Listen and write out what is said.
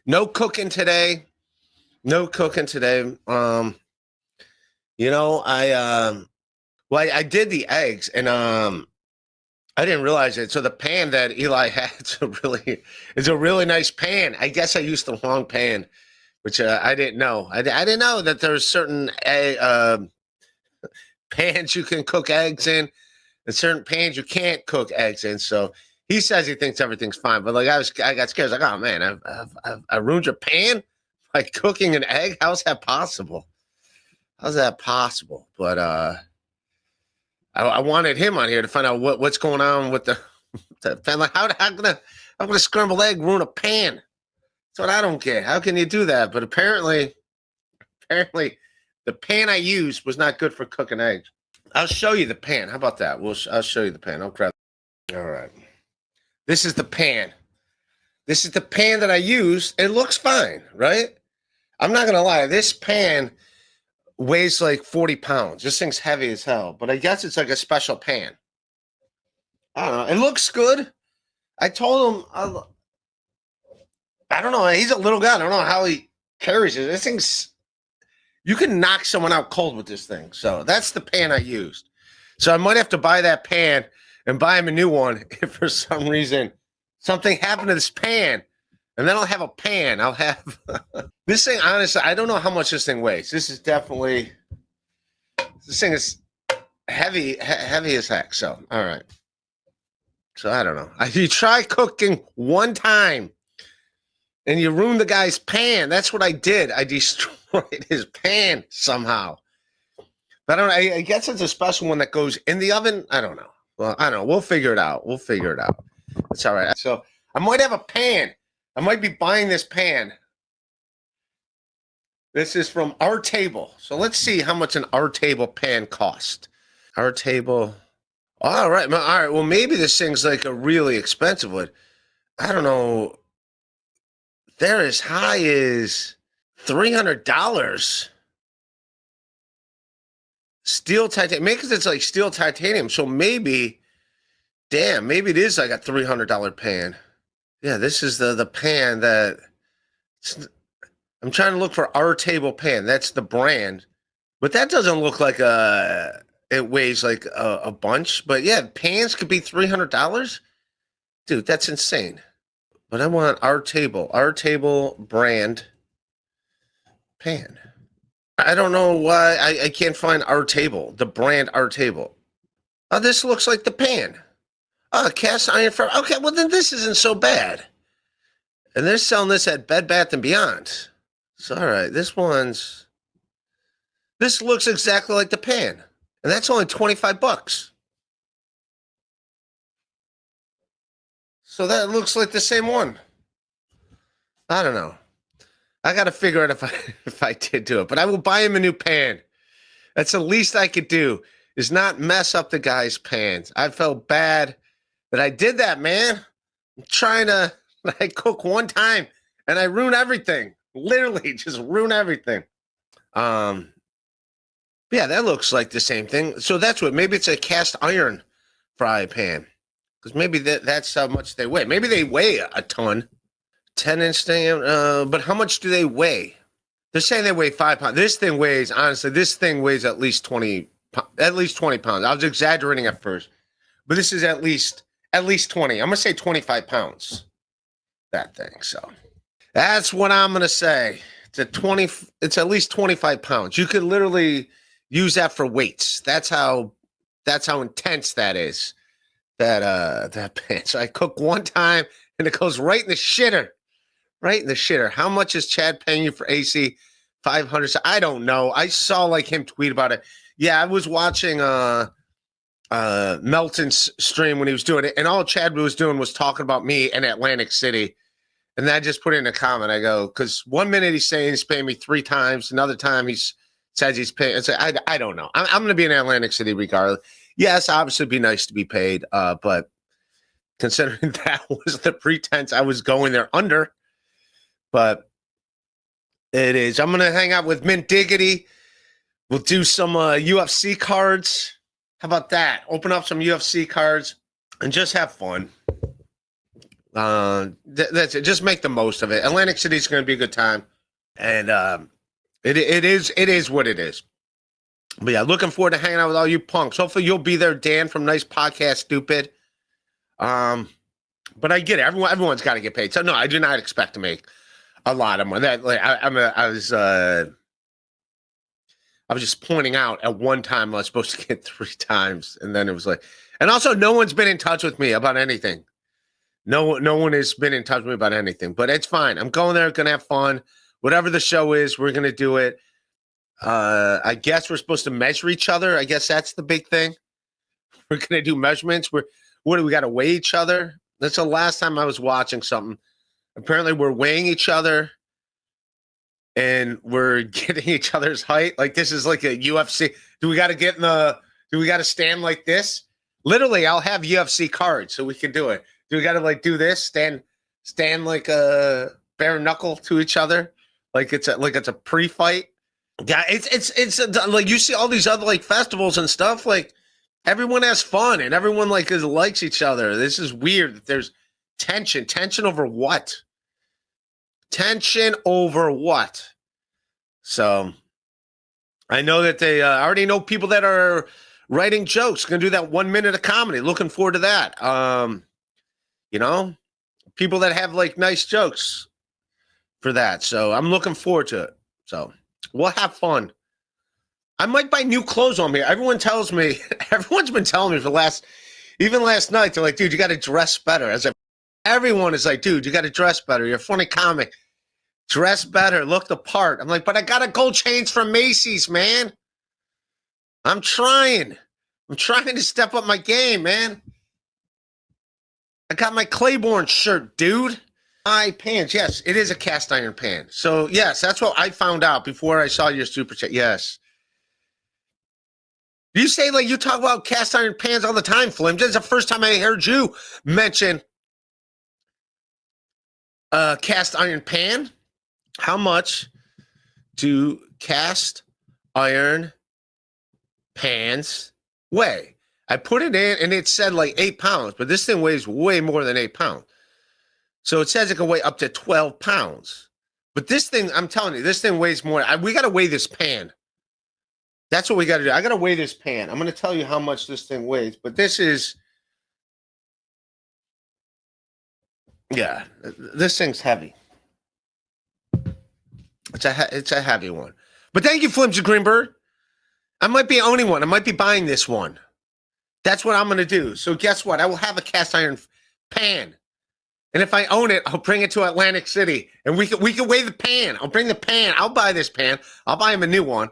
No cooking today. No cooking today. I did the eggs and I didn't realize it. So the pan that Eli had is a really nice pan. I guess I used the wrong pan, which I didn't know. I didn't know that there's certain pans you can cook eggs in and certain pans you can't cook eggs in. So he says he thinks everything's fine, but like I got scared. I was like, oh man, I ruined your pan by cooking an egg. How's that possible? How's that possible? But I wanted him on here to find out what's going on with the pan. Like how gonna scrambled egg ruin a pan? That's what I don't get. How can you do that? But apparently the pan I used was not good for cooking eggs. I'll show you the pan. How about that? I'll show you the pan. I'll grab. All right. This is the pan. This is the pan that I use. It looks fine, right? I'm not gonna lie. This pan weighs like 40 pounds. This thing's heavy as hell, but I guess it's like a special pan. I don't know. It looks good. I told him, I don't know. He's a little guy. I don't know how he carries it. This thing's, you can knock someone out cold with this thing. So that's the pan I used. So I might have to buy that pan and buy him a new one if for some reason something happened to this pan. And then I'll have a pan. I'll have this thing. Honestly, I don't know how much this thing weighs. This thing is heavy as heck. So, all right. So I don't know. You try cooking one time and you ruin the guy's pan. That's what I did. I destroyed his pan somehow. But I don't know. I guess it's a special one that goes in the oven. I don't know. Well, I don't know. We'll figure it out. It's all right. So I might have a pan. I might be buying this pan. This is from Our Table. So let's see how much an Our Table pan cost. Our Table. All right. Well, maybe this thing's like a really expensive one. I don't know. They're as high as $300. Steel titanium. Maybe because it's like steel titanium. So maybe it is like a $300 pan. Yeah, this is the pan that I'm trying to look for. Our Table pan. That's the brand, but that doesn't look like it weighs like a bunch. But yeah, pans could be $300, dude. That's insane. But I want Our Table brand pan. I don't know why I can't find Our Table, the brand Our Table. Oh, this looks like the pan. Oh, cast iron frame. Okay, well then this isn't so bad. And they're selling this at Bed Bath & Beyond. So, all right, this looks exactly like the pan. And that's only $25. So that looks like the same one. I don't know. I got to figure out if I did do it. But I will buy him a new pan. That's the least I could do, is not mess up the guy's pans. I felt bad that I did that, man. I'm trying to cook one time and I ruin everything. Literally just ruin everything. Yeah, that looks like the same thing. So that's maybe it's a cast iron fry pan. Because maybe that's how much they weigh. Maybe they weigh a ton. 10-inch thing. But how much do they weigh? They're saying they weigh 5 pounds. This thing weighs at least 20 pounds. I was exaggerating at first. But this is at least 20. I'm going to say 25 pounds. That thing. So that's what I'm going to say. It's at least 25 pounds. You could literally use that for weights. That's how intense that is. That pan. So I cook one time and it goes right in the shitter. Right in the shitter. How much is Chad paying you for AC? 500. I don't know. I saw like him tweet about it. Yeah, I was watching Melton's stream when he was doing it, and all Chad was doing was talking about me in Atlantic City. And then I just put in a comment. I go, because 1 minute he's saying he's paying me 3 times, another time he says he's paying. I don't know. I'm going to be in Atlantic City regardless. Yes, obviously it'd be nice to be paid, but considering that was the pretense I was going there under, but it is. I'm going to hang out with Mint Diggity. We'll do some UFC cards. How about that? Open up some UFC cards and just have fun. That's it. Just make the most of it. Atlantic City's going to be a good time, and it is what it is. But yeah, looking forward to hanging out with all you punks. Hopefully you'll be there, Dan from Nice Podcast Stupid. But I get it. Everyone's got to get paid. So no, I do not expect to make a lot of money. That like I was just pointing out at one time I was supposed to get 3 times, and then it was like, and also no one's been in touch with me about anything. No one has been in touch with me about anything, but it's fine. I'm going there, gonna have fun. Whatever the show is, we're gonna do it. I guess we're supposed to measure each other. I guess that's the big thing. We're gonna do measurements. What do we got to weigh each other? That's the last time I was watching something. Apparently, we're weighing each other, and we're getting each other's height. Like this is like a UFC. Do we got to get in the? Do we got to stand like this? Literally, I'll have UFC cards so we can do it. Do we got to like do this? Stand like a bare knuckle to each other, like it's a pre-fight. Yeah, it's like you see all these other like festivals and stuff. Like everyone has fun and everyone like likes each other. This is weird that there's tension. Tension over what? Tension over what? So I know that they I already know people that are writing jokes. Going to do that 1 minute of comedy. Looking forward to that. You know, people that have like nice jokes for that. So I'm looking forward to it. So we'll have fun. I might buy new clothes on me. Everyone's been telling me even last night, they're like, dude, you got to dress better. Everyone is like, dude, you got to dress better. You're a funny comic. Dress better. Look the part. I'm like, but I got a gold chains from Macy's, man. I'm trying to step up my game, man. I got my Claiborne shirt, dude. My pans. Yes, it is a cast iron pan. So, yes, that's what I found out before I saw your super chat. Yes. You say, like, you talk about cast iron pans all the time, Flim. This is the first time I heard you mention cast iron pan. How much do cast iron pans weigh? I put it in, and it said, like, 8 pounds, but this thing weighs way more than 8 pounds. So it says it can weigh up to 12 pounds. But this thing, I'm telling you, this thing weighs more. We got to weigh this pan. That's what we got to do. I got to weigh this pan. I'm going to tell you how much this thing weighs. But this is, yeah, this thing's heavy. It's a heavy one. But thank you, Flimsy Greenberg. I might be owning one. I might be buying this one. That's what I'm going to do. So guess what? I will have a cast iron pan. And if I own it, I'll bring it to Atlantic City. And we can weigh the pan. I'll bring the pan. I'll buy this pan. I'll buy him a new one.